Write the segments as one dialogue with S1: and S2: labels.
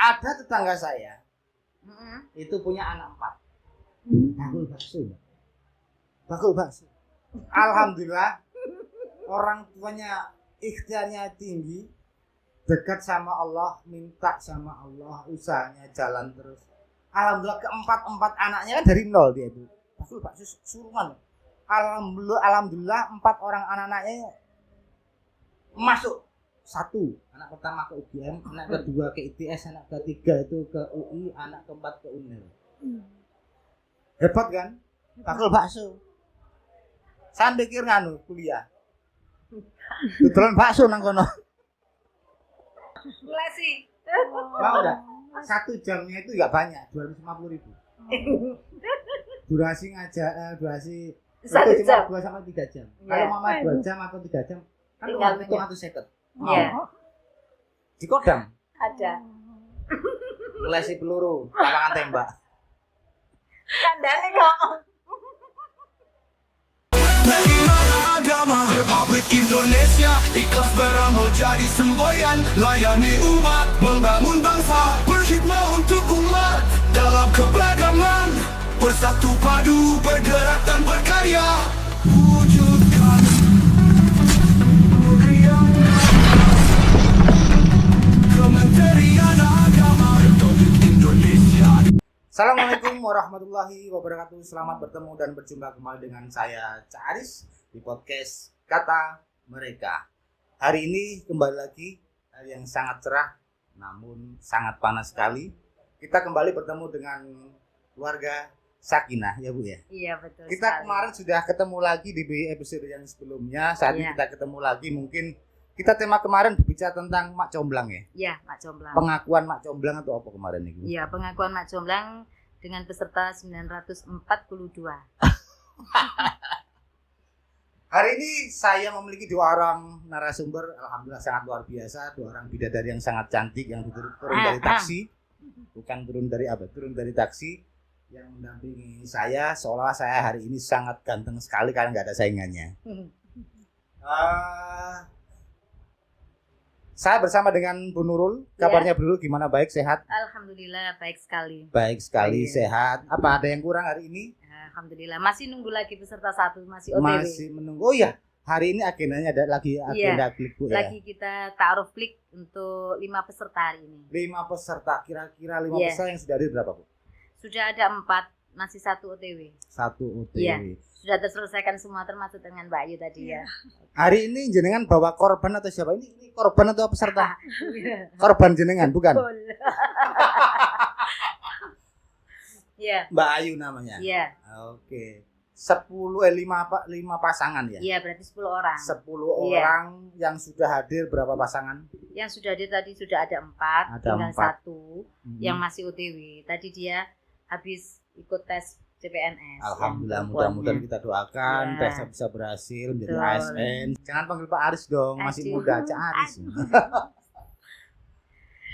S1: Ada tetangga saya itu punya anak 4. Bakul bakso. Alhamdulillah orang tuanya ikhtiarnya tinggi, dekat sama Allah, minta sama Allah, usahanya jalan terus. Alhamdulillah keempat anaknya kan dari nol dia itu. Bakul bakso suruhan. Alhamdulillah 4 orang anak-anaknya masuk. 1 anak pertama ke UGM, anak kedua ke ITS, anak ketiga itu ke UI, anak keempat ke UNER. Hebat kan? Bakul bakso. Saya pikir nganu kuliah. Tutulan bakso nang kono.
S2: Lesi.
S1: Mau enggak? 1 jamnya itu enggak banyak, 250.000. Durasi durasi
S2: 1 jam.
S1: 2 sampai 3 jam.
S2: Ya.
S1: Kalau mama 2 jam atau 3 jam kan
S2: Tinggal
S1: itu 150.
S2: Iya.
S1: Di Kodam
S2: Ada.
S1: lesi peluru, lapangan tembak.
S2: Kandane kok.
S3: Agama Republik Indonesia ikhlas beramal jadi semboyan, layani umat, membangun bangsa, berkhidmat untuk umat dalam keberagaman, bersatu padu, bergerak dan berkarya, wujudkan Kementerian Agama Republik Indonesia.
S1: Assalamualaikum warahmatullahi wabarakatuh. Selamat bertemu dan berjumpa kembali dengan saya Cak Aris di podcast Kata Mereka. Hari ini kembali lagi hari yang sangat cerah namun sangat panas sekali. Kita kembali bertemu dengan keluarga Sakinah ya Bu ya.
S2: Iya betul.
S1: Kita
S2: sekali.
S1: kemarin sudah ketemu lagi di episode yang sebelumnya. Saat ini
S2: Iya.
S1: kita ketemu lagi, mungkin kita tema kemarin berbicara tentang Mak Comblang ya.
S2: Iya, Mak Comblang.
S1: Pengakuan Mak Comblang atau apa kemarin itu?
S2: Iya, pengakuan Mak Comblang dengan peserta 942.
S1: Hari ini saya memiliki 2 orang narasumber, alhamdulillah sangat luar biasa, 2 orang bidadari yang sangat cantik yang turun dari taksi, bukan turun dari taksi yang mendampingi saya, seolah saya hari ini sangat ganteng sekali karena nggak ada saingannya. Saya bersama dengan Bu Nurul. Kabarnya Bu Nurul gimana? Baik, sehat?
S2: Alhamdulillah baik sekali.
S1: Baik sekali,
S2: Baik.
S1: sehat. Apa ada yang kurang hari ini?
S2: Alhamdulillah masih nunggu lagi peserta 1 masih OTW.
S1: Masih menunggu. Oh iya, hari ini agendanya ada lagi agenda klik Bu ya.
S2: Lagi kita ta'aruf klik untuk 5 peserta hari ini.
S1: 5 peserta, kira-kira 5
S2: Iya.
S1: peserta yang sudah hadir berapa Bu?
S2: Sudah ada 4, masih 1 OTW.
S1: 1 OTW.
S2: Iya. Sudah terselesaikan semua termasuk dengan Mbak Ayu tadi ya.
S1: Hari ini jenengan bawa korban atau siapa? Ini korban atau peserta? Korban jenengan, bukan?
S2: Iya.
S1: Mbak Ayu namanya.
S2: Iya.
S1: Oke. 5 pasangan ya?
S2: Iya, berarti 10 orang.
S1: 10
S2: Iya.
S1: orang yang sudah hadir berapa pasangan?
S2: Yang sudah hadir tadi sudah ada 4,
S1: Ada
S2: tinggal
S1: 4.
S2: 1 yang masih OTW. Tadi dia habis ikut tes CPNS.
S1: Alhamdulillah,
S2: yang
S1: mudah-mudahan
S2: perempuannya.
S1: kita doakan
S2: Ya.
S1: tesnya bisa berhasil menjadi
S2: Betul.
S1: ASN. Jangan panggil Pak Aris dong, masih
S2: Aduh.
S1: muda, Cak Aris.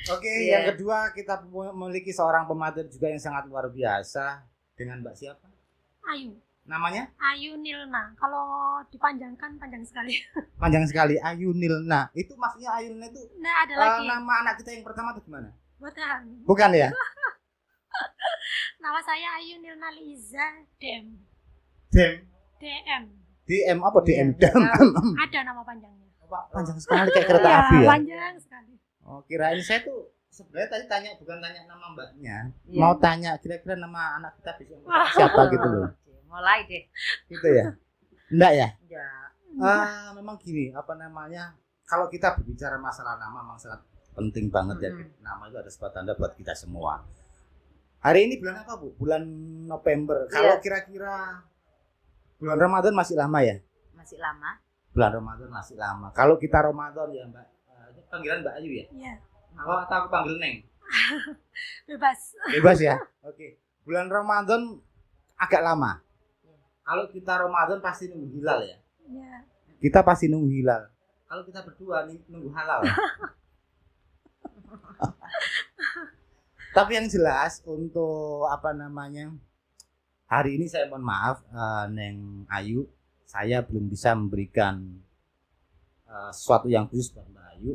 S1: Oke,
S2: Iya.
S1: yang kedua kita memiliki seorang pemater juga yang sangat luar biasa dengan Mbak siapa?
S4: Ayu,
S1: Namanya?
S4: Ayu Nilna. Kalau dipanjangkan panjang sekali.
S1: Panjang sekali, Ayu Nilna. Itu maksudnya Ayu Nilna itu
S4: Nah, ada lagi.
S1: nama anak kita yang pertama itu gimana?
S4: Bukan.
S1: Bukan ya?
S4: Nama saya Ayu Nilna Liza DM.
S1: Dem.
S4: DM.
S1: DM apa DM?
S2: Iya.
S1: Dem.
S4: Ada nama panjangnya.
S1: Panjang sekali kayak kereta
S4: Iya,
S1: api ya.
S4: panjang sekali.
S1: Oh, kirain saya tuh sebenarnya tadi tanya bukan tanya nama mbaknya,
S2: Iya.
S1: mau tanya kira-kira nama anak kita bisa siapa gitu loh.
S2: Oke, mulai deh.
S1: Gitu ya. Enggak ya?
S2: Ya.
S1: Memang gini, apa namanya? Kalau kita berbicara masalah nama memang sangat penting banget ya. Nama itu ada sebuah tanda buat kita semua. Hari ini bulan apa, Bu? Bulan November. Kalau
S2: Iya.
S1: kira-kira bulan Ramadan masih lama ya?
S2: Masih lama.
S1: Bulan Ramadan masih lama. Kalau kita Ramadan ya, Mbak. Ini panggilan Mbak Ayu ya?
S4: Iya,
S1: Atau aku panggil Neng?
S4: bebas.
S1: Bebas ya? Oke. Bulan Ramadan agak lama. Kalau kita Ramadan pasti nunggu hilal ya?
S4: Iya.
S1: Kita pasti nunggu hilal. Kalau kita berdua nunggu halal. Tapi yang jelas untuk apa namanya, hari ini saya mohon maaf Neng Ayu, saya belum bisa memberikan sesuatu yang khusus buat Mbak Ayu.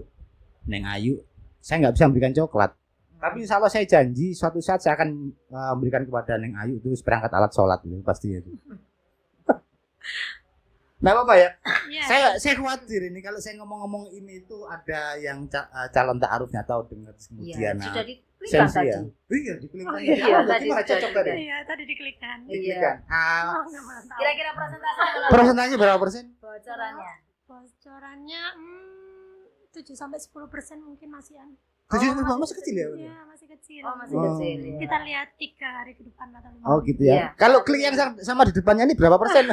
S1: Neng Ayu, saya nggak bisa memberikan coklat. Tapi insya Allah saya janji suatu saat saya akan memberikan kepada Neng Ayu itu seperangkat alat sholat itu pasti itu. Nah apa ya?
S4: Iya.
S1: Saya khawatir ini kalau saya ngomong-ngomong ini itu ada yang calon ta'arufnya atau dengar
S2: Iya,
S1: kemudian
S2: sudah diklik
S1: sensi
S2: tadi.
S1: ya. Iya diklikkan.
S2: Oh, iya, tadi
S1: Gimana
S2: sudah
S1: cocok tadi?
S4: Iya, tadi diklikkan.
S2: Iya.
S1: Diklikkan.
S4: Oh, nggak pernah tahu.
S2: Kira-kira persentase
S1: Persentasenya berapa persen?
S2: bocorannya?
S4: Bocorannya 7-10% mungkin masihan.
S1: 7 masih kecil ya?
S4: Iya, masih kecil.
S2: Oh, masih
S1: Oh.
S2: kecil ya.
S4: Kita lihat 3 hari ke depan atau 5
S1: Oh gitu ya.
S2: Iya.
S1: Kalau klik yang sama di depannya ini berapa persen?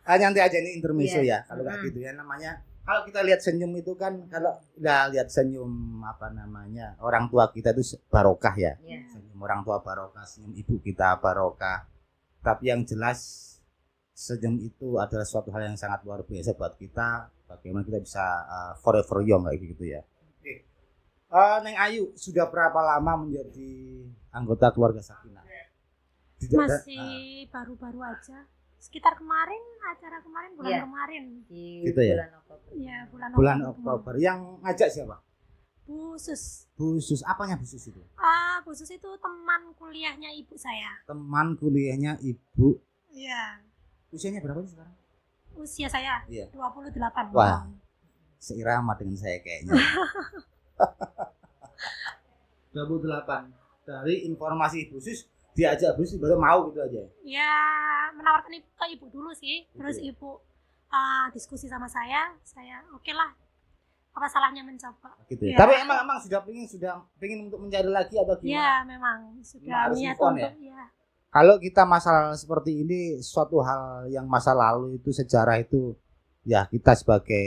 S1: Nanti aja ini intermezzo
S2: Iya.
S1: ya. Kalau nggak gitu ya namanya. Kalau kita lihat senyum itu kan kalau udah lihat senyum apa namanya orang tua kita itu barokah ya.
S2: Iya.
S1: Senyum orang tua barokah, senyum ibu kita barokah. Tapi yang jelas senyum itu adalah suatu hal yang sangat luar biasa buat kita. Bagaimana kita bisa forever young kayak gitu ya. Oke. Neng Ayu sudah berapa lama menjadi anggota keluarga Sakinah?
S4: Masih baru-baru aja. Sekitar kemarin, acara kemarin bulan
S2: Iya.
S4: kemarin.
S2: Di
S1: Gitu ya?
S2: bulan Oktober.
S4: Iya, bulan
S1: Oktober. Yang ngajak siapa?
S4: Bu Sus.
S1: Bu Sus. Apanya Bu Sus itu?
S4: Bu Sus itu teman kuliahnya ibu saya.
S1: Teman kuliahnya ibu.
S4: Iya.
S1: Usianya berapa sih sekarang?
S4: Usia saya
S1: Iya.
S4: 28.
S1: Wah. Seirama dengan saya kayaknya. 28. Dari informasi Bu Sus diajak Bu Sus baru mau gitu aja.
S4: Ya, menawarkan ke ibu dulu sih. Terus
S1: ya?
S4: ibu diskusi sama saya oke lah. Apa salahnya mencoba?
S1: Gitu ya.
S4: Ya.
S1: Tapi emang sudah pengen untuk mencari lagi atau gimana?
S4: Ya, memang sudah
S1: Harus
S4: niat
S1: move on
S4: untuk ya.
S1: Kalau kita masalah seperti ini suatu hal yang masa lalu itu sejarah itu ya kita sebagai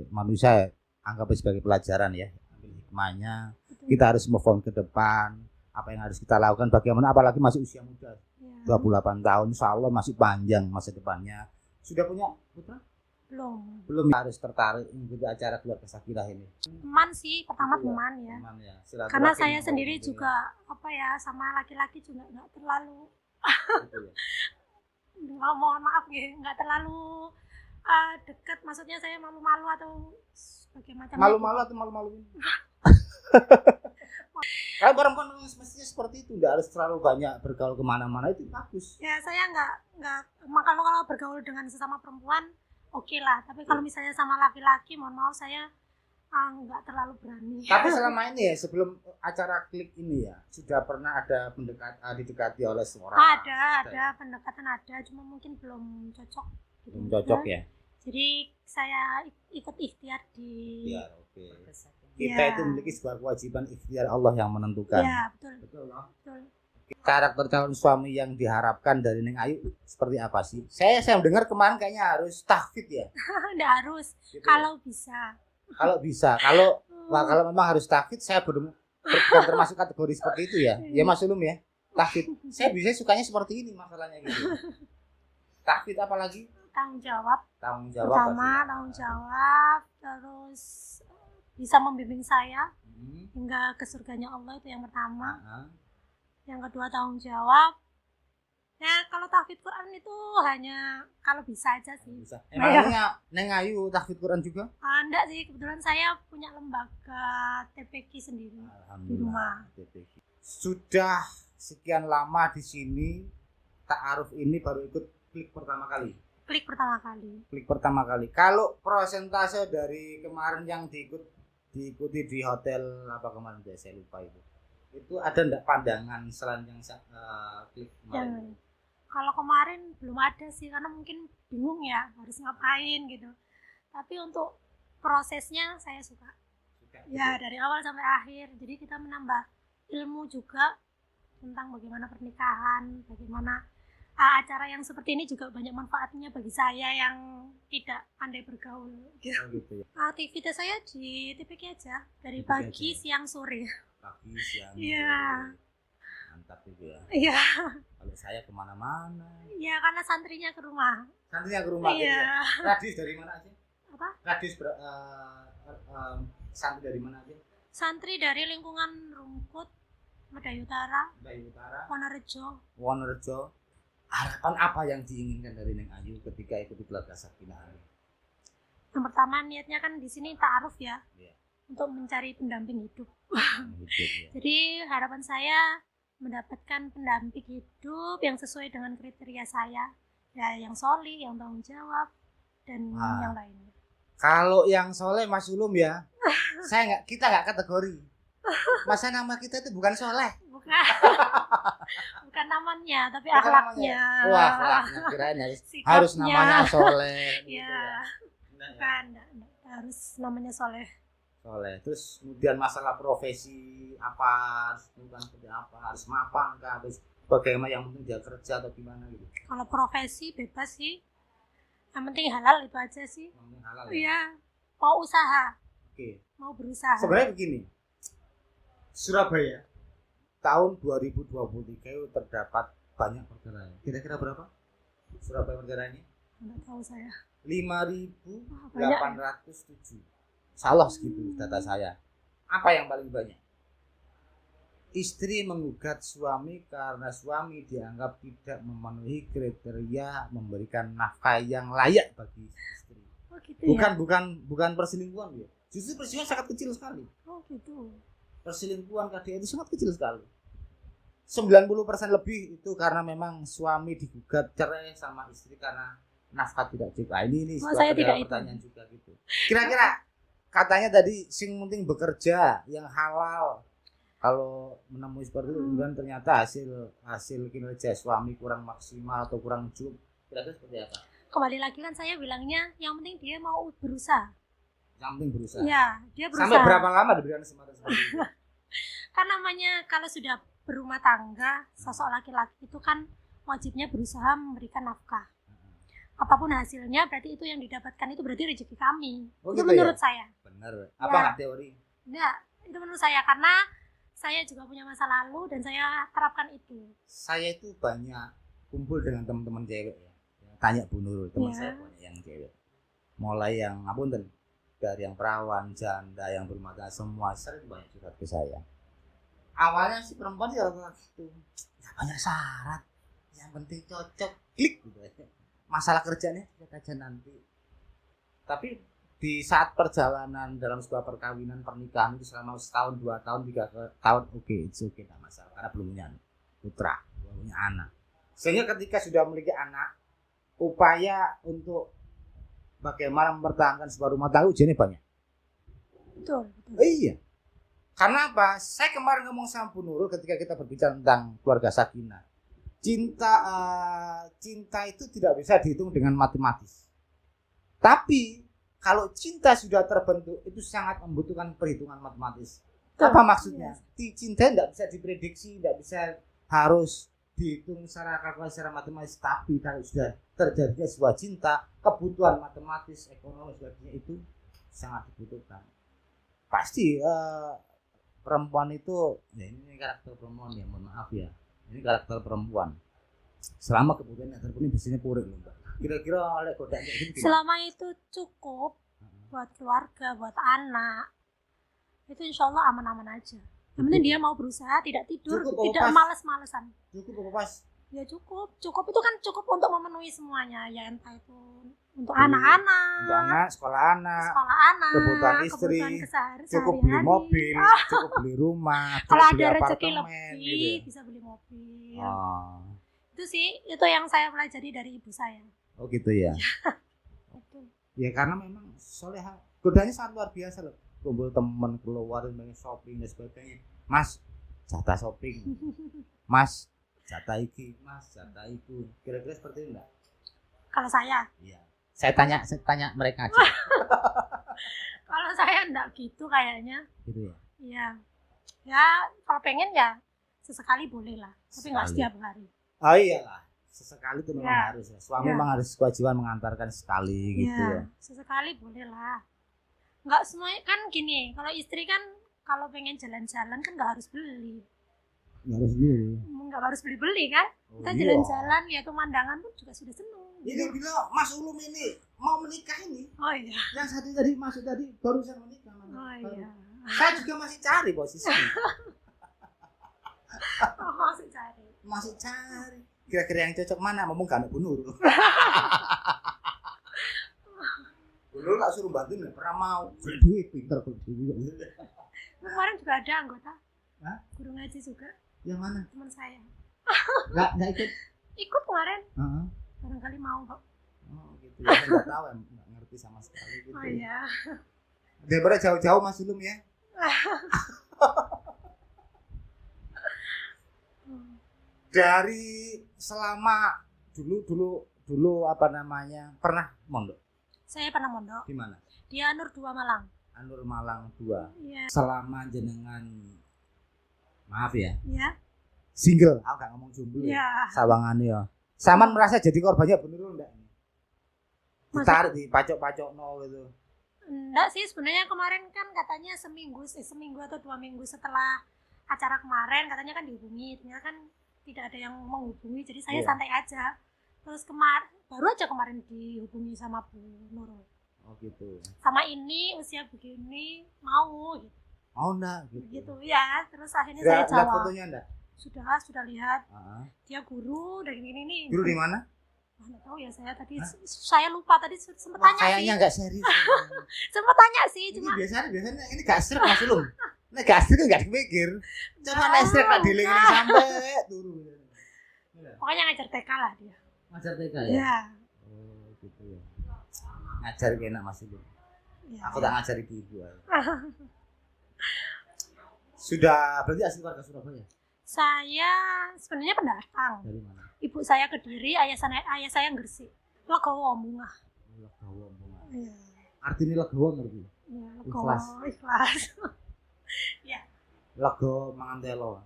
S1: manusia anggap sebagai pelajaran ya. Ambil hikmahnya.
S4: Betul.
S1: Kita harus move on ke depan. Apa yang harus kita lakukan bagaimana apalagi masih usia muda.
S4: Ya.
S1: 28 tahun insya Allah masih panjang masa depannya. Sudah punya putra?
S4: Belum.
S1: Harus tertarik mengikuti acara keluarga Sakinah ini.
S4: Teman sih, pertama
S1: Iya,
S4: teman ya.
S1: Teman ya. Silaturahmi
S4: Karena saya
S1: yang
S4: sendiri
S1: gitu ya.
S4: juga apa ya sama laki-laki juga nggak terlalu
S1: Gitu ya.
S4: mohon maaf ya nggak terlalu dekat. Maksudnya saya malu-malu atau bagaimana?
S1: Malu-malu atau malu-maluin? Kalau perempuan mestinya seperti itu, tidak harus terlalu banyak bergaul kemana-mana itu bagus.
S4: Ya saya nggak kalau bergaul dengan sesama perempuan oke lah. Tapi kalau misalnya sama laki-laki, mohon maaf saya nggak terlalu berani.
S1: Tapi selama ini ya sebelum acara klik ini ya sudah pernah ada didekati oleh seorang.
S4: Ada pendekatan ada, cuma mungkin belum cocok. Gitu.
S1: Belum cocok ya.
S4: Jadi saya ikut ikhtiar di.
S1: Ya oke.
S2: Kesakitan.
S1: Kita
S4: Ya.
S1: itu memiliki sebuah kewajiban ikhtiar Allah yang menentukan.
S4: Ya betul.
S1: Betul loh.
S4: Betul.
S1: Karakter calon suami yang diharapkan dari Neng Ayu seperti apa sih? Saya dengar kemarin kayaknya harus tahfidz ya.
S4: Nggak harus.
S1: Gitu ya.
S4: Kalau bisa.
S1: Kalau bisa, kalau memang harus tahfidz saya bukan termasuk kategori seperti itu ya. Ya Mas Ulum ya. Tahfidz. Saya bisa sukanya seperti ini masalahnya gitu. Tahfidz apalagi?
S4: Tanggung jawab.
S1: Tanggung jawab.
S4: Pertama
S1: pasti.
S4: tanggung jawab, terus bisa membimbing saya
S1: Hmm.
S4: hingga ke surganya Allah itu yang pertama.
S1: Ah,
S4: Yang kedua tanggung jawab. Ya kalau tahfidz Quran itu hanya kalau bisa aja sih.
S1: bisa. Emangnya Neng Ayu tahfidz Quran juga?
S4: Enggak sih, kebetulan saya punya lembaga TPQ sendiri di rumah.
S1: TPQ. Sudah sekian lama di sini ta'aruf ini baru ikut klik pertama kali.
S4: Klik pertama kali.
S1: Klik pertama kali. Kalau persentase dari kemarin yang diikuti di hotel apa kemarin saya lupa itu. Itu ada enggak pandangan selain yang klik kemarin?
S4: Kalau kemarin belum ada sih karena mungkin bingung ya harus ngapain gitu. Tapi untuk prosesnya saya suka.
S1: Suka,
S4: Ya
S1: gitu.
S4: dari awal sampai akhir. Jadi kita menambah ilmu juga tentang bagaimana pernikahan, bagaimana acara yang seperti ini juga banyak manfaatnya bagi saya yang tidak pandai bergaul.
S1: Oh, gitu ya.
S4: Aktivitas saya di TPQ aja dari
S1: TPQ
S4: pagi,
S1: aja.
S4: siang, sore.
S1: Pagi siang.
S4: Iya.
S1: Mantap itu ya.
S4: Iya,
S1: Kalau saya kemana-mana.
S4: iya karena santrinya ke rumah.
S1: Santrinya ke rumah gitu
S4: Iya.
S1: ya. Radius dari mana aja?
S4: Apa?
S1: Radius santri dari mana aja?
S4: Santri dari lingkungan Rungkut, Medayu Utara,
S1: Dari utara,
S4: Wonorejo.
S1: Wonorejo. Harapan apa yang diinginkan dari Neng Ayu ketika ikuti keluarga Sakinah?
S4: Yang pertama niatnya kan di sini ta'aruf ya.
S1: Iya.
S4: untuk mencari pendamping hidup.
S1: Hidup, ya.
S4: Jadi harapan saya mendapatkan pendamping hidup yang sesuai dengan kriteria saya, ya yang solih, yang tanggung jawab, dan yang lainnya.
S1: Kalau yang soleh Mas Ulum ya, kita nggak kategori. Masa nama kita itu bukan soleh.
S4: Bukan, bukan namanya, tapi
S1: Bukan
S4: akhlaknya.
S1: namanya. Wah, akhlaknya kirain
S4: Sikapnya.
S1: harus namanya soleh. Gitu
S4: Ya,
S1: ya.
S4: bukan, enggak. Harus namanya soleh.
S1: Soleh. Terus kemudian masalah profesi apa, harus bukan seperti apa, harus mapan kah, terus bagaimana, yang penting dia kerja atau gimana gitu.
S4: Kalau profesi bebas sih, yang penting halal itu aja sih.
S1: Yang penting halal ya.
S4: Iya, mau usaha,
S1: Oke.
S4: mau berusaha.
S1: Sebenarnya begini. Surabaya tahun 2023 itu terdapat banyak perceraian. Kira-kira berapa? Surabaya perceraiannya?
S4: Nggak tahu saya.
S1: 5.807. Salah segitu data saya. Apa yang paling banyak? Istri menggugat suami karena suami dianggap tidak memenuhi kriteria memberikan nafkah yang layak bagi istri.
S4: Oh gitu ya.
S1: Bukan perselingkuhan ya. Justru perselingkuhan sangat kecil sekali.
S4: Oh gitu.
S1: Perselingkuhan KDRT itu sangat kecil sekali. 90% lebih itu karena memang suami digugat cerai sama istri karena nafkah tidak cukup. Ini
S4: saya tidak
S1: pertanyaan juga gitu. Kira-kira katanya tadi sing penting bekerja yang halal. Kalau menemui seperti itu dan ternyata hasil kinerja suami kurang maksimal atau kurang cukup, kira-kira seperti apa?
S4: Kembali lagi kan saya bilangnya yang penting dia mau berusaha.
S1: Yang penting berusaha.
S4: Ya, dia berusaha.
S1: Sampai berapa lama diberikan kesempatan seperti itu?
S4: Kan namanya kalau sudah berumah tangga, sosok laki-laki itu kan wajibnya berusaha memberikan nafkah. Apapun hasilnya berarti itu yang didapatkan itu berarti rezeki kami.
S1: Oh,
S4: itu
S1: gitu
S4: menurut
S1: ya?
S4: saya.
S1: Benar. Apa nggak teori?
S4: Enggak, itu menurut saya karena saya juga punya masa lalu dan saya terapkan itu.
S1: Saya itu banyak kumpul dengan teman-teman cewek ya. Tanya Bu Nurul, teman saya banyak yang cewek. Mulai yang ngapunten, dari yang perawan, janda, yang berumah tangga, semua sering banyak curhat ke saya. Awalnya sih perempuan sih rata-rata gitu, ya banyak syarat, yang penting cocok, klik gitu aja. Masalah kerjanya lihat aja nanti. Tapi di saat perjalanan dalam sebuah perkawinan, pernikahan itu selama setahun, 2 tahun, 3 tahun, oke, tidak masalah karena belum punya putra, belum punya anak. Sehingga ketika sudah memiliki anak, upaya untuk bagaimana mempertahankan sebuah rumah tangga ujiannya banyak.
S4: Betul.
S1: Iya. Karena apa? Saya kemarin ngomong sama Bu Nurul ketika kita berbicara tentang keluarga sakinah. Cinta itu tidak bisa dihitung dengan matematis. Tapi kalau cinta sudah terbentuk itu sangat membutuhkan perhitungan matematis.
S4: Betul.
S1: Apa maksudnya?
S4: Yes.
S1: Cinta tidak bisa diprediksi, tidak bisa harus dihitung secara kalkulasi, secara matematis. Tapi kalau sudah terjadinya sebuah cinta, kebutuhan matematis, ekonomi sebagainya itu sangat dibutuhkan. Pasti perempuan itu, ya ini karakter perempuan ya, mohon maaf ya, ini karakter perempuan. Selama kebutuhan yang terpenuhi biasanya purih loh Mbak. Kira-kira oleh godaan kayak gini.
S4: Selama itu cukup buat keluarga, buat anak, itu insya Allah aman-aman aja. Yang penting dia mau berusaha, tidak tidur,
S1: Cukup,
S4: tidak
S1: pas.
S4: males-malesan.
S1: Cukup apa pas?
S4: Ya cukup itu kan cukup untuk memenuhi semuanya, ya entah itu untuk anak-anak,
S1: Untuk anak, sekolah anak, kebutuhan istri,
S4: sehari-hari.
S1: cukup beli mobil, cukup beli rumah,
S4: Kalau
S1: beli
S4: ada rezeki
S1: apartemen,
S4: lebih
S1: gitu ya.
S4: bisa beli mobil.
S1: Oh.
S4: Itu sih, itu yang saya pelajari dari ibu saya.
S1: Oh gitu ya.
S4: Itu.
S1: Ya karena memang soleha, godaannya sangat luar biasa loh. Kumpul teman, keluar, main shopping dan sebagainya. Mas, jatah shopping. Mas, jatah iki, Mas, jatah itu. Kira-kira seperti itu enggak?
S4: Kalau saya,
S1: Iya. Saya tanya mereka aja.
S4: kalau saya enggak gitu kayaknya.
S1: Gitu ya.
S4: Iya. Ya, kalau pengen ya sesekali boleh lah, tapi enggak
S1: Sekali.
S4: setiap hari.
S1: Oh iyalah. Sesekali itu memang
S4: Ya.
S1: harus ya. Suami
S4: Ya.
S1: memang harus kewajiban mengantarkan sekali gitu ya.
S4: Sesekali boleh lah. Enggak semuanya kan gini, kalau istri kan kalau pengen jalan-jalan kan enggak harus beli.
S1: Nggak harus dulu.
S4: Enggak harus beli-beli kan?
S1: Oh,
S4: Kita
S1: iya.
S4: jalan-jalan lihat pemandangan pun juga sudah seneng.
S1: Ini bilang Mas Ulum ini mau menikah ini.
S4: Oh iya.
S1: Yang satu tadi masuk tadi barusan menikah.
S4: Oh iya.
S1: Saya juga masih cari posisi.
S4: Oh, masih cari.
S1: Masih cari. Kira-kira yang cocok mana? Ngomong gak ada Bu Nurul. Bu Nurul tak suruh bantuin enggak pernah mau. Duit pinter kok juga.
S4: Kemarin juga ada anggota.
S1: Hah?
S4: Guru ngaji juga,
S1: Yang mana?
S4: teman saya.
S1: Enggak ikut.
S4: Ikut kemarin.
S1: Heeh.
S4: Barangkali mau, Pak.
S1: Oh, gitu ya. Saya enggak tahu, enggak ngerti sama sekali gitu.
S4: Oh iya.
S1: Daripada jauh-jauh Mas Ulum ya. Dari selama dulu apa namanya pernah mondok
S4: Saya pernah mondok
S1: di mana?
S4: di Anur 2 Malang.
S1: Anur Malang 2.
S4: Iya.
S1: Selama jenengan maaf ya
S4: Iya.
S1: single, aku gak ngomong jomblo ya.
S4: Iya.
S1: Sawangan ya. Saman merasa jadi korbannya bener enggak? Ditarik di pacok-pacokno gitu.
S4: Enggak sih, sebenarnya kemarin kan katanya seminggu atau 2 minggu setelah acara kemarin katanya kan dihubungi, ternyata kan tidak ada yang menghubungi, jadi saya
S1: Iya.
S4: santai aja. Terus baru aja kemarin dihubungi sama Bu Nurul.
S1: Oh gitu.
S4: Sama ini usia begini mau gitu.
S1: Mau enggak
S4: Gitu ya. Terus akhirnya
S1: Lihat
S4: saya jawab.
S1: fotonya enggak?
S4: Sudah lihat.
S1: Heeh.
S4: Dia guru dan gini nih.
S1: Guru di mana?
S4: Wah, nggak tahu ya saya tadi
S1: Hah?
S4: saya lupa tadi sempet
S1: Wah,
S4: tanya
S1: kayaknya
S4: sih.
S1: enggak serius.
S4: Sempet tanya sih
S1: Ini
S4: cuma
S1: biasanya ini gak serik Mas Ulum. Nek gak serik enggak dipikir. Cuma nek serik tak diling-iling sampai turu.
S4: pokoknya ngajar TK lah dia.
S1: Ngajar TK ya?
S4: Iya.
S1: Oh, gitu ya. Ngajar enak Mas Ulum.
S4: Iya.
S1: Aku tak ngajar ibu-ibu aja. Sudah berarti asli warga Surabaya?
S4: Saya sebenarnya pendatang.
S1: Dari mana?
S4: Ibu saya Kediri, ayah saya Gresik. Legowo Bunga.
S1: Legawa Bunga.
S4: Iya.
S1: Artinya legawa ngerti?
S4: Iya,
S1: Ikhlas.
S4: Ikhlas.
S1: Lego mangantelo.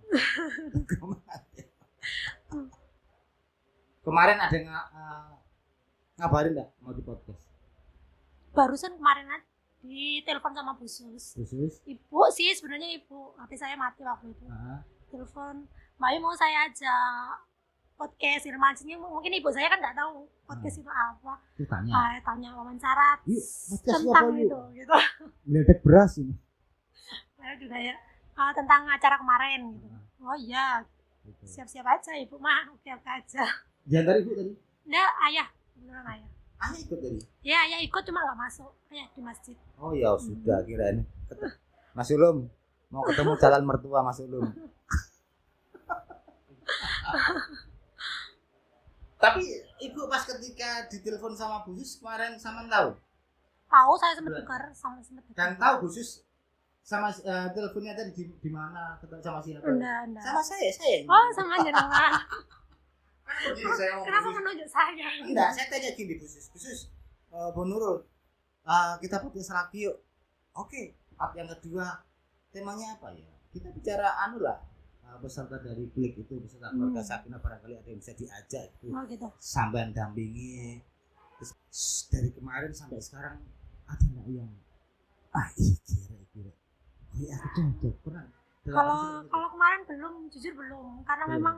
S1: Kemarin ada ngabarin enggak mau di podcast?
S4: Barusan kemarin aja di telepon sama Bu Sus.
S1: Khusus?
S4: Ibu sih sebenarnya ibu, HP saya mati waktu itu.
S1: Heeh.
S4: Telepon, Mbak Ayu mau saya ajak podcast Irmansnya, mungkin ibu saya kan nggak tahu podcast itu apa.
S1: Itu tanya.
S4: Tanya wawancara
S1: Yuk, podcast
S4: tentang
S1: apa, yuk?
S4: itu gitu.
S1: Meledek beras ini.
S4: Saya juga ya tentang acara kemarin gitu. Oh iya,
S1: Gitu.
S4: siap-siap aja ibu mah, oke aja.
S1: Di antara ibu tadi?
S4: Nggak, ayah, beneran ayah.
S1: Ayah ikut tadi?
S4: Ya ayah ikut cuma nggak masuk, ayah di masjid.
S1: Oh ya sudah kirain. Mas Ulum mau ketemu calon mertua Mas Ulum. Tapi ibu pas ketika ditelepon sama Bu Sus kemarin sama tahu
S4: Tahu saya sempat tukar sama sempat
S1: dan tahu Bu Sus sama teleponnya tadi di mana ketemu sama siapa?
S4: Enggak.
S1: Sama saya.
S4: Oh sama jenengan.
S1: Kan begini saya mau
S4: Kenapa
S1: Bu Sus.
S4: menunjuk saya?
S1: Enggak, saya tanya gini Bu Sus, Bu Nurul, kita podcast lagi yuk. Oke, part yang kedua temanya apa ya? Kita bicara anu lah, peserta dari Klik itu, peserta keluarga Sakinah barangkali ada yang bisa diajak itu.
S4: Oh gitu.
S1: Sampai dampingi. Terus dari kemarin sampai sekarang ada nggak yang kira-kira aku cocok pernah?
S4: Kalau kemarin jujur belum, karena
S1: Belum.
S4: memang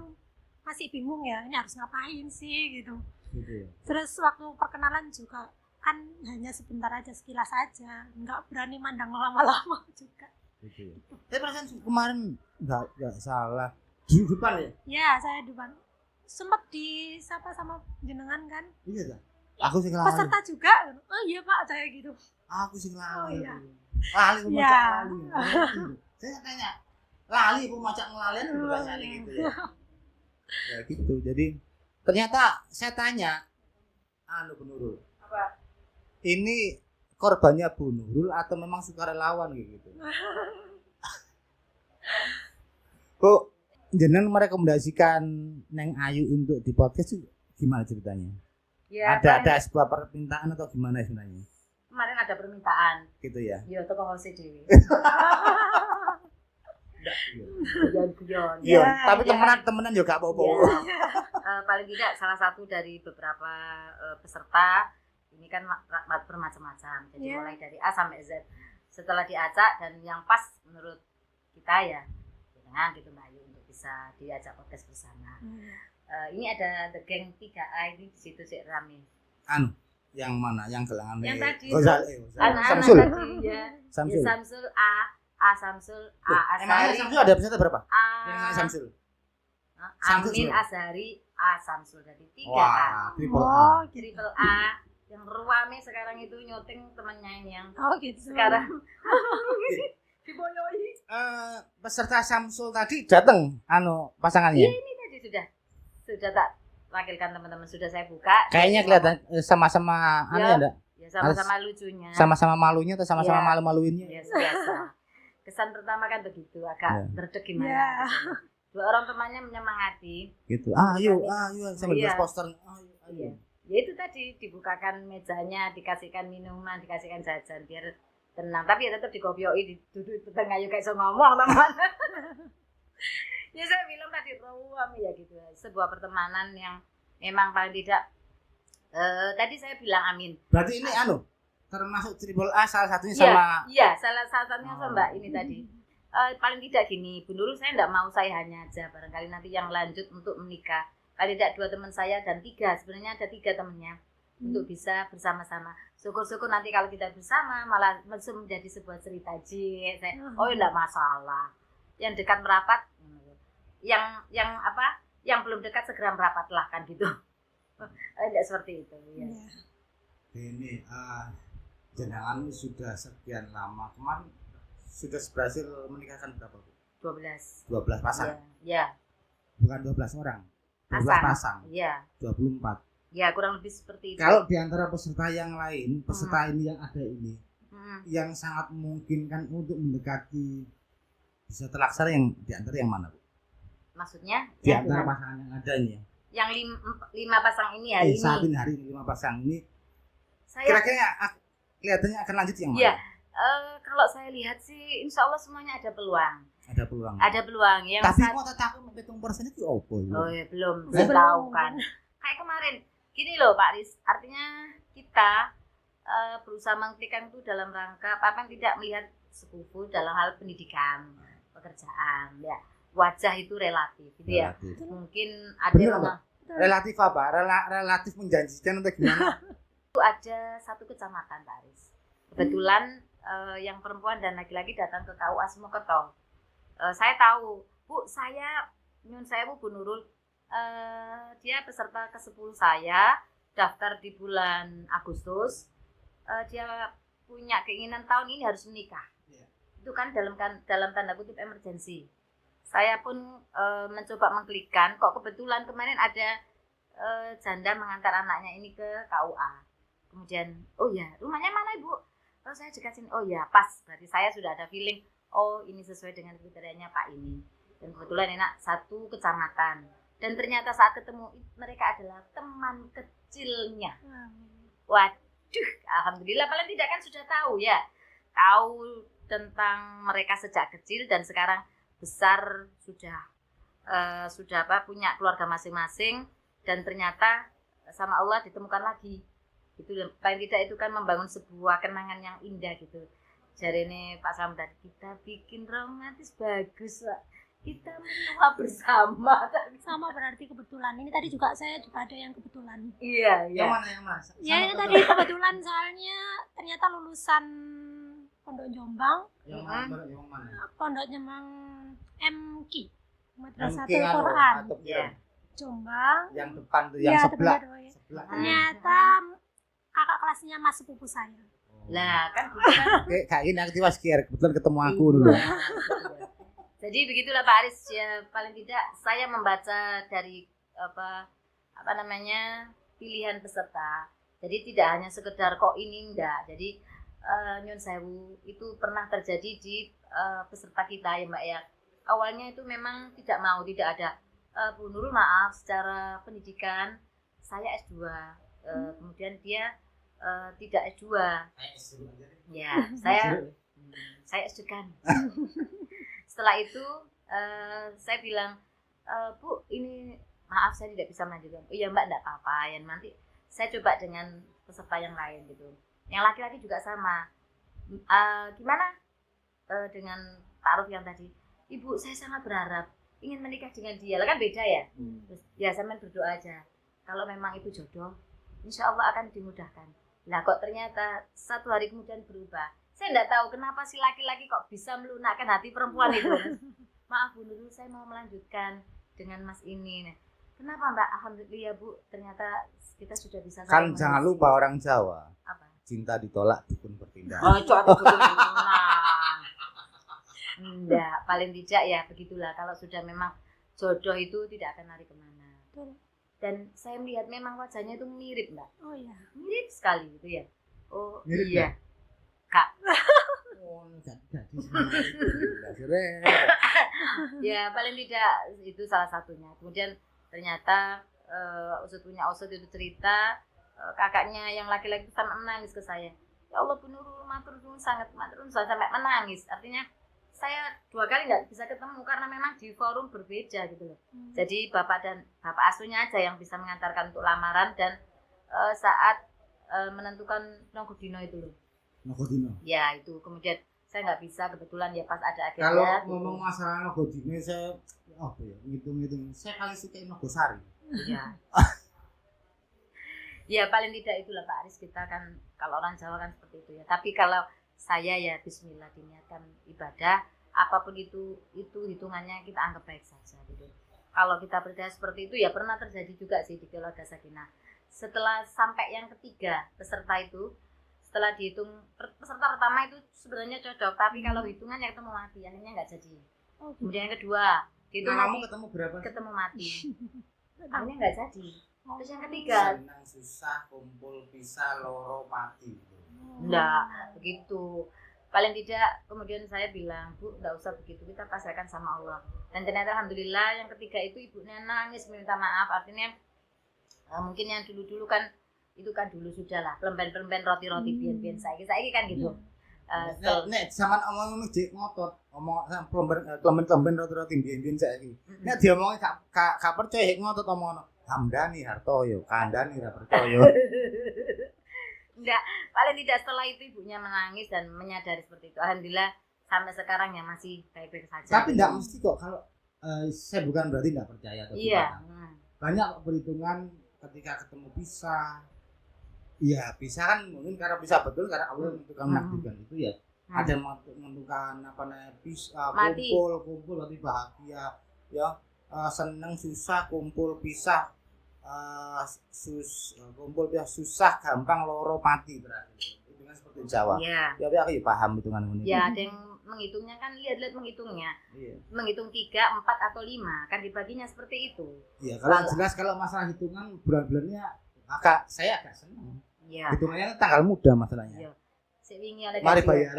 S4: masih bingung ya, ini harus ngapain sih gitu.
S1: Gitu ya.
S4: Terus waktu perkenalan juga kan hanya sebentar aja, sekilas aja, nggak berani mandang lama-lama juga.
S1: Gitu ya. Tapi perasaan kemarin nggak salah di depan ya?
S4: Ya saya depan sempat disapa sama jenengan kan,
S1: Iya tak? Aku sih lali.
S4: peserta juga. Oh iya pak, saya gitu.
S1: Aku sih lali.
S4: Oh, iya.
S1: Lali
S4: Iya.
S1: pemacak lali. Saya tanya, lali pemacak ngelalian pertanyaannya gitu ya. Ya gitu. Jadi ternyata saya tanya Bu Nurul.
S2: Apa?
S1: Ini korbannya Bu Nurul atau memang sukarelawan gitu? Kok jenengan merekomendasikan Neng Ayu untuk di podcast itu gimana ceritanya?
S2: Ya,
S1: Ada sebuah permintaan atau gimana sebenarnya?
S2: kemarin ada permintaan.
S1: Gitu ya.
S2: Ya toko Hose Dewi.
S1: Iya.
S2: Guyon-guyon.
S1: Iya,
S4: Ya,
S1: tapi
S2: ya.
S1: temenan juga apa-apa.
S2: Ya. Paling tidak salah satu dari beberapa peserta ini kan bermacam-macam. Jadi
S4: Ya.
S2: mulai dari A sampai Z. Setelah diacak dan yang pas menurut kita ya dengan gitu Mbak Ayu untuk bisa diajak podcast bersama. Ini ada The Gang 3A ini di situ sih rame.
S1: Yang mana? Yang gelangan
S2: Yang tadi.
S1: Samsul.
S2: Samsul tadi ya.
S1: Samsul.
S2: Ya, Samsul A Samsul A
S1: Emangnya
S2: Azhari
S1: Samsul ada peserta berapa? Yang
S2: A
S1: namanya Samsul. Samsul
S2: Amin
S1: siapa?
S2: Azhari A Samsul, jadi 3A.
S1: Wah, triple A.
S4: Oh gitu.
S2: Triple A yang ruame sekarang itu nyuting temannya ini yang
S4: Oh gitu.
S2: sekarang diboyoi.
S1: Peserta Samsul tadi datang pasangannya.
S2: Ini tadi sudah tak wakilkan teman-teman, sudah saya buka.
S1: Kayaknya kelihatan sama-sama
S2: Ya.
S1: enggak?
S2: Ya sama-sama lucunya.
S1: Sama-sama malunya atau sama-sama
S2: Iya.
S1: malu-maluinnya?
S2: Ya biasa. Kesan pertama kan begitu, agak berdek gimana.
S4: Ya.
S2: gitu. Dua orang temannya menyemangati.
S1: Gitu. Ayo sambil
S2: Iya.
S1: poster.
S2: Iya. Ya itu tadi dibukakan mejanya, dikasihkan minuman, dikasihkan jajan biar tenang. Tapi ya tetap dikopioi, duduk di tengah juga iso ngomong teman. Ya saya bilang tadi ruam ya gitu. Sebuah pertemanan yang memang paling tidak tadi saya bilang amin.
S1: Berarti ini termasuk Triple A salah satunya
S2: Iya,
S1: sama
S2: iya, salah satunya sama
S1: Oh.
S2: Mbak ini tadi. Paling tidak gini, Bu Nurul saya enggak mau saya hanya aja, barangkali nanti yang lanjut untuk menikah. Paling tidak 2 teman saya dan 3, sebenarnya ada 3 temannya untuk bisa bersama-sama. Syukur-syukur nanti kalau kita bersama malah menjadi sebuah cerita oh enggak masalah. Yang dekat merapat, yang belum dekat segera merapatlah kan gitu. Enggak seperti itu ya.
S4: Iya.
S1: ini jenengan sudah sekian lama. Kemarin sudah berhasil menikahkan berapa, Bu?
S2: 12.
S1: 12 pasang.
S2: Ya.
S1: Bukan 12 orang. 12 pasang.
S2: Iya.
S1: 24.
S2: Ya, kurang lebih seperti itu.
S1: Kalau di antara peserta yang lain, peserta ini yang ada ini,
S2: Hmm.
S1: yang sangat memungkinkan untuk mendekati bisa terlaksana yang di antara yang mana, Bu?
S2: Maksudnya
S1: Di
S2: yang
S1: antara
S2: gimana?
S1: pasangan yang ada ini.
S2: Yang 5 pasang ini hari
S1: Saat
S2: ini.
S1: ini hari ini 5 pasang ini
S2: Saya
S1: kira-kira kelihatannya akan lanjut yang mana?
S2: Iya. Kalau saya lihat sih insya Allah semuanya ada peluang.
S1: Ada peluang.
S2: Ada peluang yang
S1: Tapi
S2: saat-
S1: kok tetap menghitung persen itu apa ya?
S2: Oh ya belum,
S1: Eh?
S2: saya tahu kan. Kayak kemarin, gini loh Pak Riz, artinya kita berusaha menghentikan itu dalam rangka apa yang tidak melihat sekufu dalam hal pendidikan, pekerjaan, ya. Wajah itu relatif, gitu ya.
S1: Relatif.
S2: Mungkin ada
S1: Bener,
S2: yang
S1: Mbak? Relatif apa? Relatif menjanjikan atau gimana?
S2: itu ada satu kecamatan Pak Riz. Kebetulan yang perempuan dan laki-laki datang ke KUA Semokerto. Saya tahu, Bu, nyun saya Bu Nurul, dia peserta ke-10 saya, daftar di bulan Agustus. Dia punya keinginan tahun ini harus menikah.
S1: Iya.
S2: Itu kan dalam tanda kutip emergensi. Saya pun mencoba mengklikkan, kok kebetulan kemarin ada janda mengantar anaknya ini ke KUA. Kemudian, oh ya, rumahnya mana Ibu? Oh saya dekat sini. Oh ya, pas. Berarti saya sudah ada feeling, oh ini sesuai dengan kriterianya Pak ini. Dan kebetulan enak satu kecamatan. Dan ternyata saat ketemu mereka adalah teman kecilnya. Waduh, alhamdulillah paling tidak kan sudah tahu ya. Tahu tentang mereka sejak kecil dan sekarang besar sudah punya keluarga masing-masing dan ternyata sama Allah ditemukan lagi. Itu paling tidak itu kan membangun sebuah kenangan yang indah gitu. Jadi ini Pak Samdan, kita bikin romantis bagus Pak. Kita menua bersama.
S4: Sama berarti kebetulan. Ini tadi juga saya juga ada yang kebetulan.
S2: Iya,
S1: Yang mana yang mana?
S4: Ya ini tadi kebetulan soalnya ternyata lulusan Pondok Jombang,
S1: Yang mana? Yang mana?
S4: Pondok Jombang MQ, Madrasatul
S1: Mungkin
S4: Quran,
S1: atau
S2: Iya.
S4: Jombang.
S1: yang depan tuh yang
S4: Ya,
S1: sebelah.
S4: teman doa.
S1: Sebelah.
S4: Ternyata kakak kelasnya mas sepupu saya.
S2: Lah kan bukan.
S1: Kayak ini aktif kebetulan ketemu aku dulu.
S2: Iya. Jadi begitulah Pak Aris ya, paling tidak saya membaca dari apa namanya pilihan peserta. Jadi tidak hanya sekedar kok ini enggak. Jadi nyun sewu itu pernah terjadi di peserta kita ya Mbak ya. Awalnya itu memang tidak ada Bu Nurul maaf secara pendidikan saya S2. Kemudian dia tidak S2. Ya, saya S2 kan. Setelah itu saya bilang, Bu, ini maaf saya tidak bisa melanjutkan. Oh iya Mbak, enggak apa-apa. Ya nanti saya coba dengan peserta yang lain gitu. Yang laki-laki juga sama. Gimana dengan taruh yang tadi? Ibu, saya sangat berharap ingin menikah dengan dia. Lah kan beda ya. Terus ya sampean berdoa aja. Kalau memang itu jodoh, insya Allah akan dimudahkan. Lah kok ternyata 1 hari kemudian berubah. Saya enggak tahu kenapa si laki-laki kok bisa melunakkan hati perempuan itu. Maaf Bu Nurul, saya mau melanjutkan dengan Mas ini. Kenapa Mbak? Alhamdulillah ya Bu, ternyata kita sudah bisa
S1: Kan
S2: saling
S1: jangan
S2: mengisi.
S1: lupa orang Jawa,
S2: Apa?
S1: cinta ditolak dukun bertindak.
S2: Oh, cocok betul. Enggak, paling tidak ya begitulah. Kalau sudah memang jodoh itu tidak akan lari kemana.
S4: Betul.
S2: Dan saya melihat memang wajahnya itu mirip Mbak,
S4: Oh iya.
S2: mirip sekali gitu ya. Oh
S1: Mirip,
S2: iya, Kak.
S1: Oh, jadi sore.
S2: Ya paling tidak itu salah satunya. Kemudian ternyata usut punya usut itu cerita kakaknya yang laki-laki itu sampai menangis ke saya. Ya Allah Bu Nurul, matur nuwun sangat, matur nuwun sampai menangis. Artinya saya 2 kali nggak bisa ketemu karena memang di forum berbeda gitu loh. Jadi bapak asuhnya aja yang bisa mengantarkan untuk lamaran dan saat menentukan Nonggodino itu loh.
S1: Nogodino.
S2: Ya itu kemudian saya nggak bisa kebetulan ya pas ada agenda.
S1: Kalau
S2: gitu.
S1: ngomong masalah Nogodino saya apa ya? Ngitung-ngitung. Saya paling suka Nogosari.
S2: Iya. Ya paling tidak itulah Pak Aris, kita kan kalau orang Jawa kan seperti itu ya. Tapi kalau saya ya bismillah diniatkan ibadah, apapun itu hitungannya kita anggap baik saja gitu. Kalau kita percaya seperti itu ya pernah terjadi juga sih di keluarga Sakinah. Setelah sampai yang ketiga peserta itu, setelah dihitung peserta pertama itu sebenarnya cocok, tapi kalau hitungannya ketemu mati, akhirnya nggak jadi.
S4: Oh, gitu.
S2: Kemudian yang kedua, dihitung
S1: Kamu
S2: lagi
S1: ketemu berapa?
S2: ketemu mati, akhirnya nggak jadi. Terus yang ketiga,
S1: Senang susah kumpul pisah loro mati.
S2: enggak begitu. Paling tidak kemudian saya bilang, Bu, enggak usah begitu, kita pasrahkan sama Allah. Dan ternyata alhamdulillah yang ketiga itu ibunya nangis minta maaf. Artinya mungkin yang dulu-dulu kan itu kan dulu sudah lah pelemben-pelemben roti-roti biyen-biyen saiki kan gitu.
S1: Nek zaman omong ngono jek ngotot, omong kelemben roti-roti biyen-biyen saiki. Nek diomongi gak percaya jek ngotot omong ngono. Hamdani Hartoyo, kandhani ra percaya.
S2: Enggak, paling tidak setelah itu ibunya menangis dan menyadari seperti itu. Alhamdulillah sampai sekarang ya masih baik-baik saja.
S1: Tapi enggak mesti kok kalau saya bukan berarti enggak percaya atau
S2: Iya.
S1: gimana. Banyak perhitungan ketika ketemu pisah. Iya, pisah kan mungkin karena pisah betul karena Allah menentukan menakdirkan itu ya. Ada yang menentukan apa namanya pisah,
S2: Mati.
S1: kumpul berarti bahagia ya. Seneng susah kumpul pisah. Kumpul pisah susah gampang loro mati berarti. Hitungan seperti Jawa.
S2: Iya.
S1: Ya, aku ya paham hitungan ini.
S2: Ya, ada yang menghitungnya kan lihat-lihat menghitungnya.
S1: Iya.
S2: Menghitung 3, 4 atau 5 kan dibaginya seperti itu.
S1: Iya, kalau jelas kalau masalah hitungan bulan-bulannya saya agak senang.
S2: Iya.
S1: Hitungannya tanggal muda masalahnya.
S2: Iya. Sik wingi oleh
S1: Mari
S2: kasih.
S1: bayar.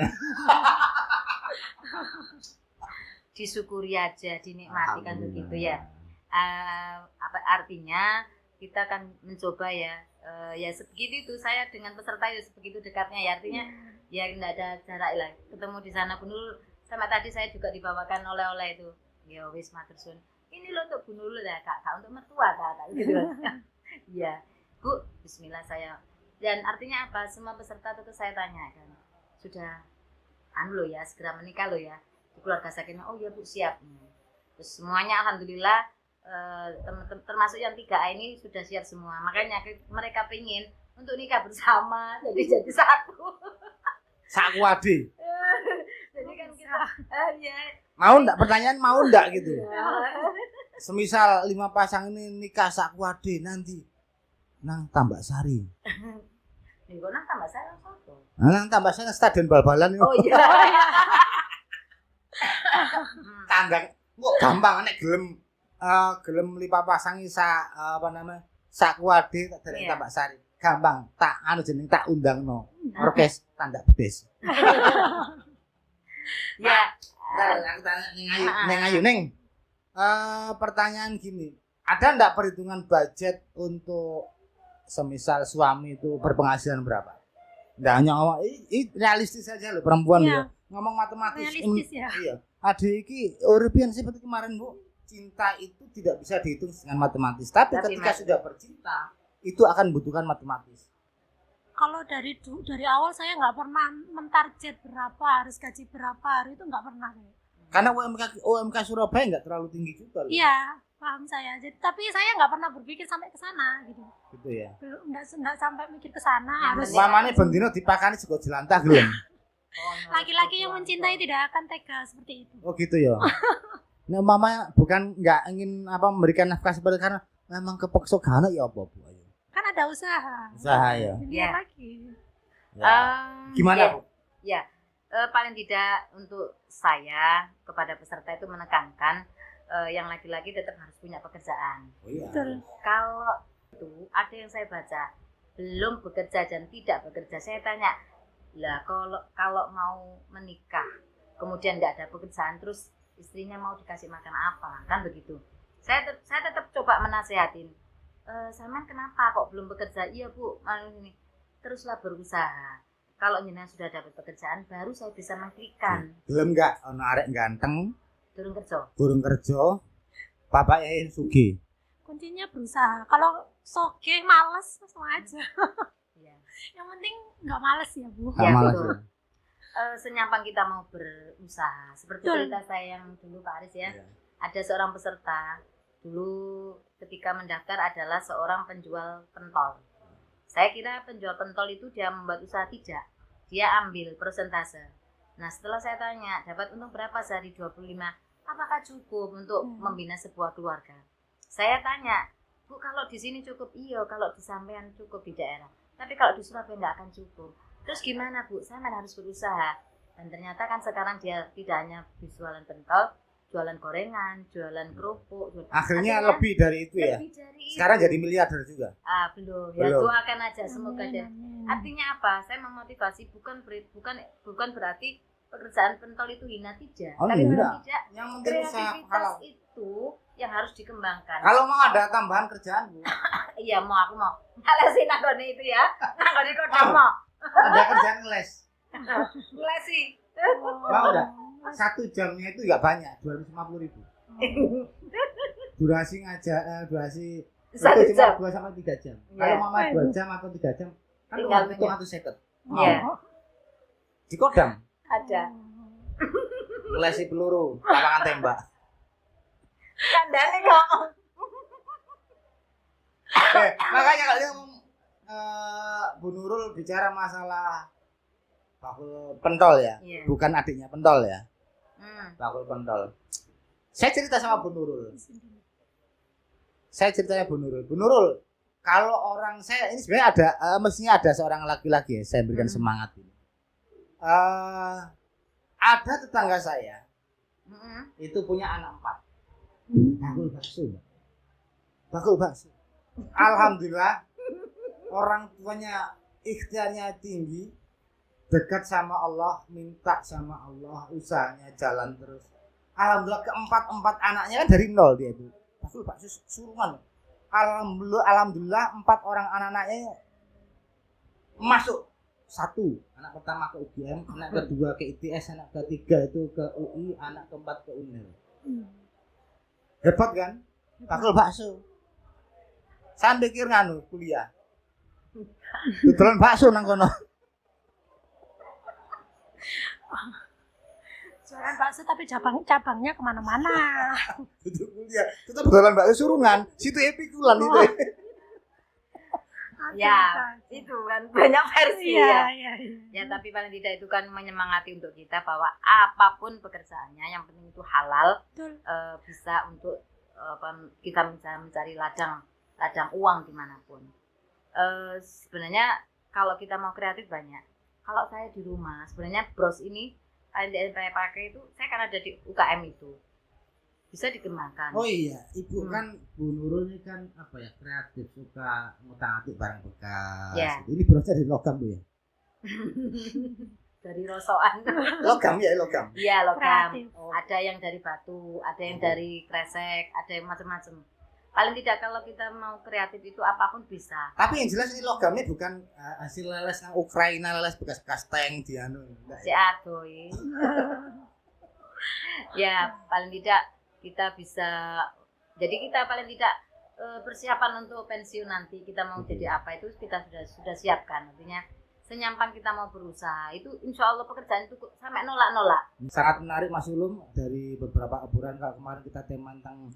S2: Disyukuri aja, dinikmati kan begitu ya. Apa artinya kita kan mencoba ya ya sebegitu itu saya dengan peserta itu sebegitu dekatnya ya, artinya ya tidak ada jarak lah, ketemu di sana pun dulu sama tadi saya juga dibawakan oleh-oleh itu ya wis matur suwun ini loh untuk Bu Nurul ya kak untuk mertua kak gitu. Iya Bu, bismillah saya, dan artinya apa, semua peserta itu saya tanyakan sudah loh ya segera menikah loh ya di keluarga Sakinah. Oh ya Bu, siap. Terus semuanya alhamdulillah termasuk yang 3A ini sudah siap semua. Makanya mereka pingin untuk nikah bersama, jadi satu.
S1: Saku ade.
S2: Jadi kan kita ya.
S1: Mau enggak, pertanyaan mau enggak gitu. Semisal 5 pasang ini nikah saku ade nanti nang Tambak Sari.
S2: Nih kok nang tambah saya foto.
S1: Nang Tambak Sari stadion bal-balan.
S2: Oh iya.
S1: Kandang kok gampang nek gelem 5 pasang apa namanya? Saku ade tak derek Tambak Sari. Gampang, tak jeneng tak undangno. Orkes Tanda Bedes.
S2: Ya.
S1: Aku tanya Neng Ayu Neng. Pertanyaan gini, ada enggak perhitungan budget untuk semisal suami itu berpenghasilan berapa? Enggak hanya ngomong realistis saja loh perempuan
S4: Iya.
S1: ya. Ngomong matematis.
S4: Realistis ya.
S1: Iya. Adik iki uripian seperti kemarin Bu. Cinta itu tidak bisa dihitung dengan matematis, tapi ketika sudah bercinta itu akan membutuhkan matematis.
S4: Kalau dari awal saya nggak pernah mentarget berapa harus gaji berapa, itu nggak pernah.
S1: Karena UMK Surabaya nggak terlalu tinggi juga loh.
S4: Iya, paham saya. Jadi, tapi saya nggak pernah berpikir sampai ke sana gitu.
S1: Gitu ya.
S4: Belum, nggak sampai mikir ke sana. Harus
S1: Mamane bendino dipakani sego jelantah gelem.
S4: laki-laki yang mencintai tidak akan tega seperti itu.
S1: Oh gitu ya. Nah, mama bukan nggak ingin memberikan nafkah seperti karena memang kepeksa gak ya apa Bu? Ayo.
S4: Kan ada usaha.
S1: Usaha ya.
S4: Dilihat
S2: Ya.
S4: lagi.
S1: Ya. Gimana
S2: Ya,
S1: Bu?
S2: ya. Paling tidak untuk saya kepada peserta itu menekankan yang laki-laki tetap harus punya pekerjaan.
S1: Oh iya.
S4: Betul.
S2: Kalau itu ada yang saya baca belum bekerja dan tidak bekerja, saya tanya, lah kalau mau menikah kemudian nggak ada pekerjaan terus istrinya mau dikasih makan apa, kan begitu. Saya tetap coba menasehatin, Saman kenapa kok belum bekerja? Iya Bu, ini teruslah berusaha. Kalau jenengan sudah dapat pekerjaan baru saya bisa memberikan.
S1: Gelem gak ono arek ganteng,
S2: Durung kerja.
S1: burung kerja, bapaknya sugih.
S4: Kuncinya berusaha. Kalau soge males langsung aja.
S2: Iya.
S4: Yang penting nggak males ya Bu.
S1: Gak
S2: Ya,
S1: malas.
S2: betul.
S1: Ya.
S2: Senyampang kita mau berusaha. Seperti
S4: Betul.
S2: cerita saya yang dulu Pak Aris ya.
S1: Iya.
S2: Ada seorang peserta dulu ketika mendaftar adalah seorang penjual pentol. Saya kira penjual pentol itu dia membuat usaha, tidak. Dia ambil persentase. Nah setelah saya tanya dapat untung berapa sehari 25, apakah cukup untuk membina sebuah keluarga? Saya tanya, Bu kalau di sini cukup? Iya, kalau di sampean cukup di daerah. Tapi kalau di Surabaya nggak akan cukup. Terus gimana Bu? Saya harus berusaha. Dan ternyata kan sekarang dia tidak hanya jualan pentol, jualan gorengan, jualan kerupuk.
S1: Akhirnya lebih dari itu ya.
S2: Lebih dari itu.
S1: Sekarang jadi miliarder juga.
S2: Belum. Ya
S1: Belum.
S2: doakan aja semoga
S4: Amin,
S2: deh.
S4: amin.
S2: Artinya apa? Saya memotivasi bukan berarti pekerjaan pentol itu hina, tidak.
S1: Oh,
S2: Tapi
S1: tidak.
S2: paling tidak
S1: Yang penting usaha
S2: kreativitas
S1: halal.
S2: itu yang harus dikembangkan.
S1: Kalau mau ada tambahan kerjaan Bu,
S2: Iya aku mau. Ngalesin nangone itu ya. Nangone kodam mau.
S1: ada kerjaan les.
S2: Ngelesi.
S1: Mau enggak? 1 jamnya itu enggak banyak, 250.000. Durasi durasi
S2: Satu
S1: itu cuma
S2: jam.
S1: 2 sampai 3 jam.
S2: Iya.
S1: Kalau mama 2 jam atau 3 jam, kan
S2: Tinggal
S1: cuma hitung atau seket.
S2: Iya.
S1: Di Kodam,
S2: Ada.
S1: ngelesi peluru, lapangan tembak.
S2: Kandane kok.
S1: Makanya kalau dia Bu Nurul bicara masalah bakul pentol ya,
S2: Iya.
S1: bukan adiknya pentol ya,
S2: Hmm.
S1: bakul pentol. Saya cerita sama Bu Nurul. Saya ceritanya Bu Nurul. Bu Nurul, kalau orang saya ini sebenarnya ada mestinya ada seorang laki-laki ya, saya berikan semangat ini. Ada tetangga saya itu punya anak 4. Bakul bakso. Bakul bakso. Alhamdulillah orang tuanya ikhtiarnya tinggi, dekat sama Allah, minta sama Allah, usahanya jalan terus. Alhamdulillah keempat anaknya kan dari nol dia itu. Bakul bakso suruhan. Alhamdulillah 4 orang anak-anaknya masuk. 1 anak pertama ke UGM, anak kedua ke ITS, anak ketiga itu ke UI, anak keempat ke UNER. Hebat kan? Bakul bakso. Saya pikir nganu kuliah. Betulan bakso nang kono.
S4: Jualan bakso tapi cabangnya kemana-mana.
S1: Itu kuliah. Tetap betulan bakso surungan. Situ epikulan itu.
S2: Ya, itu kan banyak versi
S4: Iya,
S2: ya.
S4: iya, iya.
S2: Ya, tapi paling tidak itu kan menyemangati untuk kita bahwa apapun pekerjaannya yang penting itu halal,
S4: Betul.
S2: bisa untuk kita bisa mencari ladang uang dimanapun. Sebenarnya kalau kita mau kreatif banyak. Kalau saya di rumah sebenarnya bros ini yang saya pakai itu saya kan ada di UKM itu bisa dikembangkan.
S1: Oh iya, Ibu kan Bu Nurul ini kan apa ya, kreatif, suka ngutang-atik barang bekas.
S2: Ya.
S1: Ini berasal dari logam Bu ya.
S2: Dari rosokan.
S1: Logam ya, logam.
S2: Iya logam.
S4: Kreatif.
S2: Ada yang dari batu, ada yang dari kresek, ada yang macam-macam. Paling tidak kalau kita mau kreatif itu apapun bisa.
S1: Tapi yang jelas ini logamnya bukan hasil leles nang Ukraina, leles bekas-bekas tank di anu. Enggak
S2: Si
S1: ya?
S2: adoy. Ya paling tidak kita bisa. Jadi kita paling tidak persiapan untuk pensiun nanti kita mau jadi apa itu kita sudah siapkan. Artinya senyampang kita mau berusaha itu insya Allah pekerjaan itu sampai nolak.
S1: Sangat menarik Mas Ulum, dari beberapa obrolan. Kalau kemarin kita tema tentang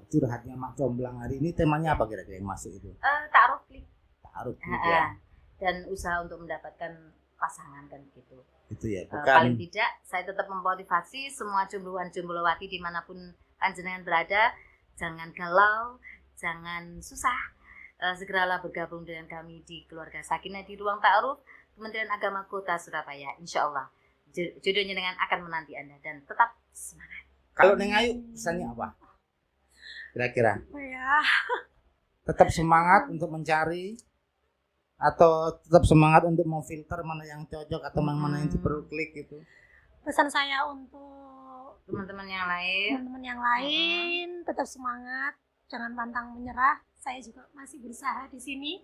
S1: curhatnya Mak Comblang, hari ini temanya apa kira-kira yang masuk itu?
S2: Taruh klik.
S1: Taruh gitu ya.
S2: Dan usaha untuk mendapatkan pasangan kan gitu.
S1: Itu ya,
S2: Paling
S1: bukan
S2: tidak saya tetap memotivasi semua jumbluan-jumblowati dimanapun panjenengan berada, jangan galau, jangan susah. Segeralah bergabung dengan kami di Keluarga Sakinah di Ruang Ta'aruf Kementerian Agama Kota Surabaya. Insya Allah jodohnya dengan akan menanti Anda, dan tetap semangat.
S1: Kalau Neng Ayu pesannya apa? Kira-kira
S4: Ya,
S1: tetap semangat untuk mencari, atau tetap semangat untuk memfilter mana yang cocok atau mana yang perlu klik gitu?
S4: pesan saya untuk
S2: Teman-teman yang lain,
S4: teman-teman yang lain tetap semangat, jangan pantang menyerah. Saya juga masih berusaha di sini.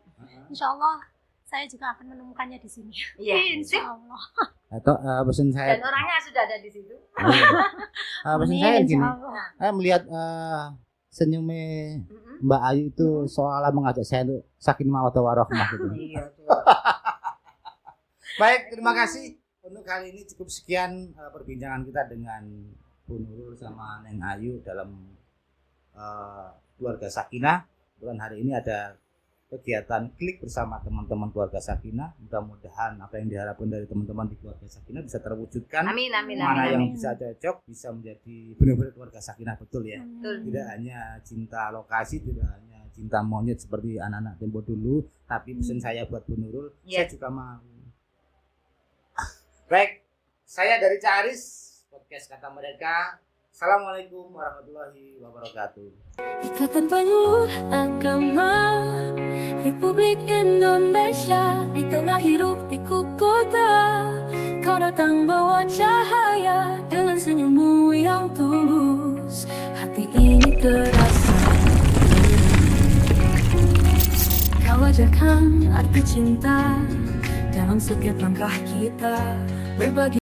S4: Insya Allah saya juga akan menemukannya di sini.
S2: Iya,
S4: Insya Allah.
S1: Atau pesan saya,
S2: dan orangnya sudah ada di situ.
S1: pesan saya
S4: Amin,
S1: gini,
S4: insya Allah.
S1: saya melihat senyumnya Mbak Ayu itu seolah mengajak saya untuk sakinah wa warahmah gitu.
S2: Iya, tuh.
S1: Baik, terima kasih untuk kali ini. Cukup sekian perbincangan kita dengan Bu Nurul sama Neng Ayu dalam Keluarga Sakinah. Bulan hari ini ada kegiatan klik bersama teman-teman Keluarga Sakinah. Mudah-mudahan apa yang diharapkan dari teman-teman di Keluarga Sakinah bisa terwujudkan.
S2: Amin, amin,
S1: Mana
S2: amin,
S1: yang
S2: amin.
S1: bisa cocok, bisa menjadi benar-benar Keluarga Sakinah, betul ya.
S2: Betul.
S1: Tidak hanya cinta lokasi, tidak hanya cinta monyet seperti anak-anak tempo dulu, tapi pesan saya buat Bu Nurul,
S2: Iya.
S1: saya juga mau. Baik, saya dari Caris, podcast Kata Mereka. Assalamualaikum warahmatullahi wabarakatuh.
S5: Ikatan Penyuluh Agama Republik Indonesia, di tengah hiruk pikuk kota, kau datang bawa cahaya dengan senyummu yang tulus. Hati ini terasa, kau ajarkan arti cinta dalam setiap langkah kita, berbagi